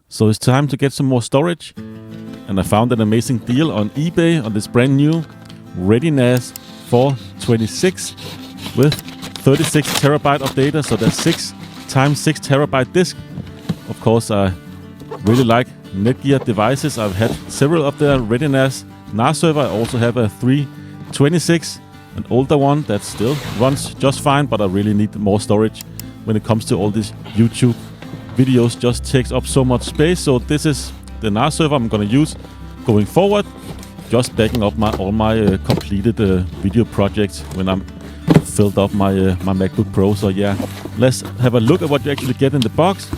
So it's time to get some more storage, and I found an amazing deal on eBay on this brand new ReadyNAS 426 with 36 terabyte of data. So that's 6 times 6 terabyte disk. Of course, I really like Netgear devices. I've had several of their ReadyNAS NAS server. I also have a 326, an older one that still runs just fine, but I really need more storage when it comes to all these YouTube videos. Just takes up so much space. So this is the NAS server I'm going to use going forward, just backing up all my completed video projects when I'm filled up my MacBook Pro. So yeah, let's have a look at what you actually get in the box.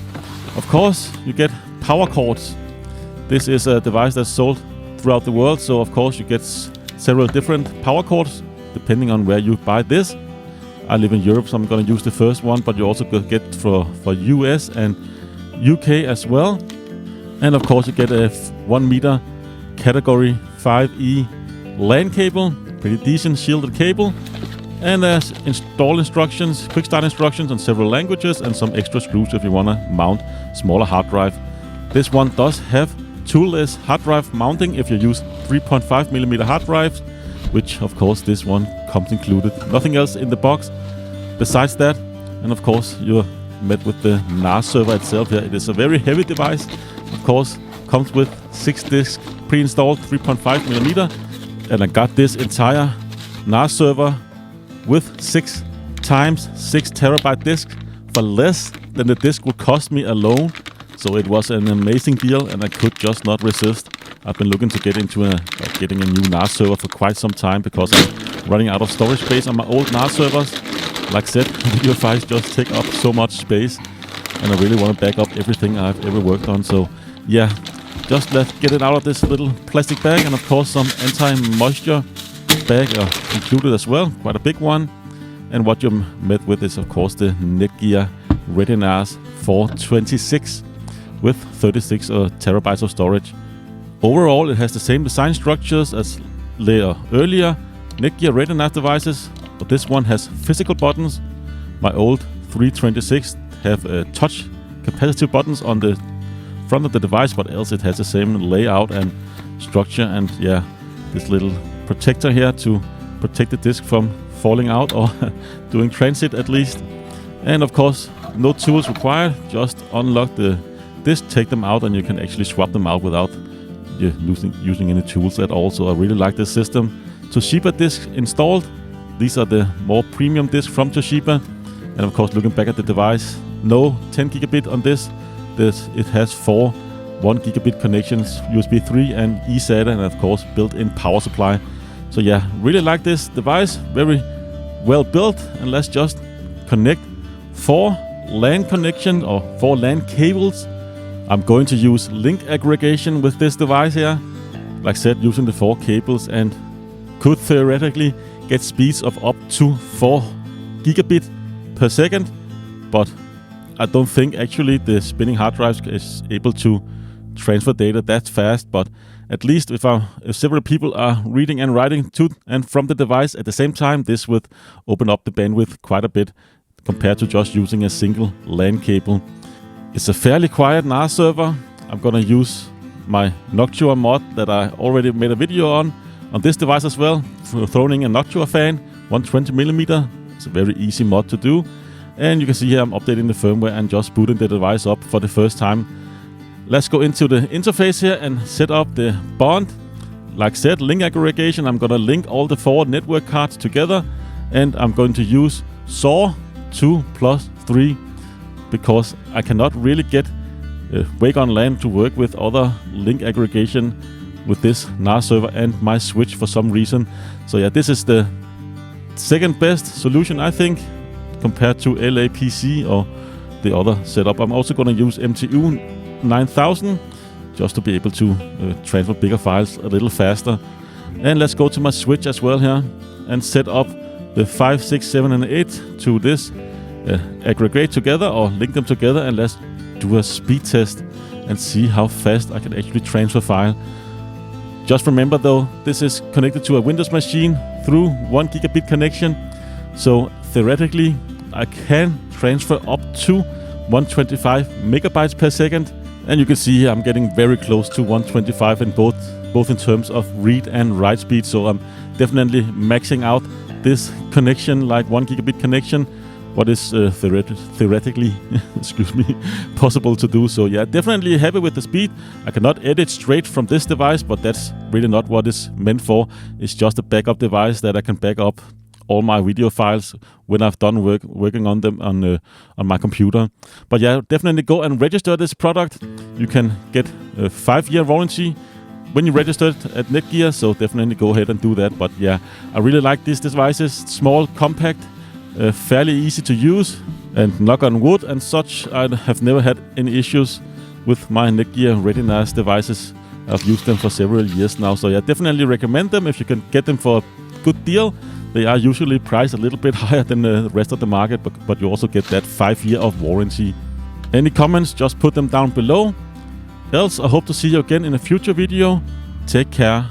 Of course, you get power cords. This is a device that's sold throughout the world, so of course you get several different power cords depending on where you buy this. I live in Europe, so I'm going to use the first one, but you also get for US and UK as well. And of course you get a 1 meter category 5E LAN cable, pretty decent shielded cable. And there's install instructions, quick start instructions in several languages, and some extra screws if you want to mount smaller hard drive. This one does have toolless hard drive mounting if you use 3.5mm hard drives, which of course this one comes included. Nothing else in the box besides that. And of course you're met with the NAS server itself here. It is a very heavy device. Of course, comes with 6 disks pre-installed, 3.5mm. And I got this entire NAS server with 6 times 6 terabyte disk for less than the disk would cost me alone. So it was an amazing deal, and I could just not resist. I've been looking to get into getting a new NAS server for quite some time because I'm running out of storage space on my old NAS servers. Like I said, video files just take up so much space, and I really want to back up everything I've ever worked on. So yeah, just let's get it out of this little plastic bag, and of course some anti-moisture bag are included as well, quite a big one. And what you're met with is of course the Netgear ReadyNAS 426 with 36 terabytes of storage. Overall, it has the same design structures as earlier Netgear ReadyNAS devices, but this one has physical buttons. My old 326 have touch capacitive buttons on the front of the device, but else it has the same layout and structure. And yeah, this little protector here to protect the disk from falling out or doing transit at least. And of course, no tools required. Just unlock the disk, take them out, and you can actually swap them out without using any tools at all. So I really like this system. Toshiba discs installed. These are the more premium discs from Toshiba. And of course, looking back at the device, no 10 gigabit on this. It has 4 1 gigabit connections, USB 3 and eSATA, and of course built-in power supply. So yeah, really like this device, very well built. And let's just connect 4 LAN connections or 4 LAN cables. I'm going to use link aggregation with this device here. Like I said, using the 4 cables, and could theoretically get speeds of up to 4 gigabit per second, but I don't think actually the spinning hard drives is able to transfer data that fast. But at least if several people are reading and writing to and from the device at the same time, this would open up the bandwidth quite a bit compared to just using a single LAN cable. It's a fairly quiet NAS server. I'm gonna use my Noctua mod that I already made a video on this device as well, for throwing a Noctua fan, 120mm. It's a very easy mod to do. And you can see here I'm updating the firmware and just booting the device up for the first time. Let's go into the interface here and set up the bond. Like I said, link aggregation. I'm gonna link all the 4 network cards together, and I'm going to use SAW 2+3 because I cannot really get Wake on LAN to work with other link aggregation with this NAS server and my switch for some reason. So yeah, this is the second best solution, I think, compared to LAPC or the other setup. I'm also going to use MTU 9000 just to be able to transfer bigger files a little faster. And let's go to my switch as well here and set up the 5, 6, 7, and 8 to this aggregate together or link them together, and let's do a speed test and see how fast I can actually transfer file. Just remember though, this is connected to a Windows machine through 1 gigabit connection. So theoretically, I can transfer up to 125 megabytes per second And you can see here I'm getting very close to 125 in both in terms of read and write speed. So I'm definitely maxing out this connection, like 1 gigabit connection, what is theoretically excuse me, possible to do. So yeah, definitely happy with the speed. I cannot edit straight from this device, but that's really not what it's meant for. It's just a backup device that I can back up all my video files when I've done working on them on my computer. But yeah, definitely go and register this product. You can get a 5-year warranty when you register at Netgear, so definitely go ahead and do that. But yeah, I really like these devices. Small, compact, fairly easy to use, and knock on wood and such, I have never had any issues with my Netgear ReadyNAS devices. I've used them for several years now, so yeah, definitely recommend them if you can get them for a good deal. They are usually priced a little bit higher than the rest of the market, but you also get that 5-year of warranty. Any comments, just put them down below. Else, I hope to see you again in a future video. Take care.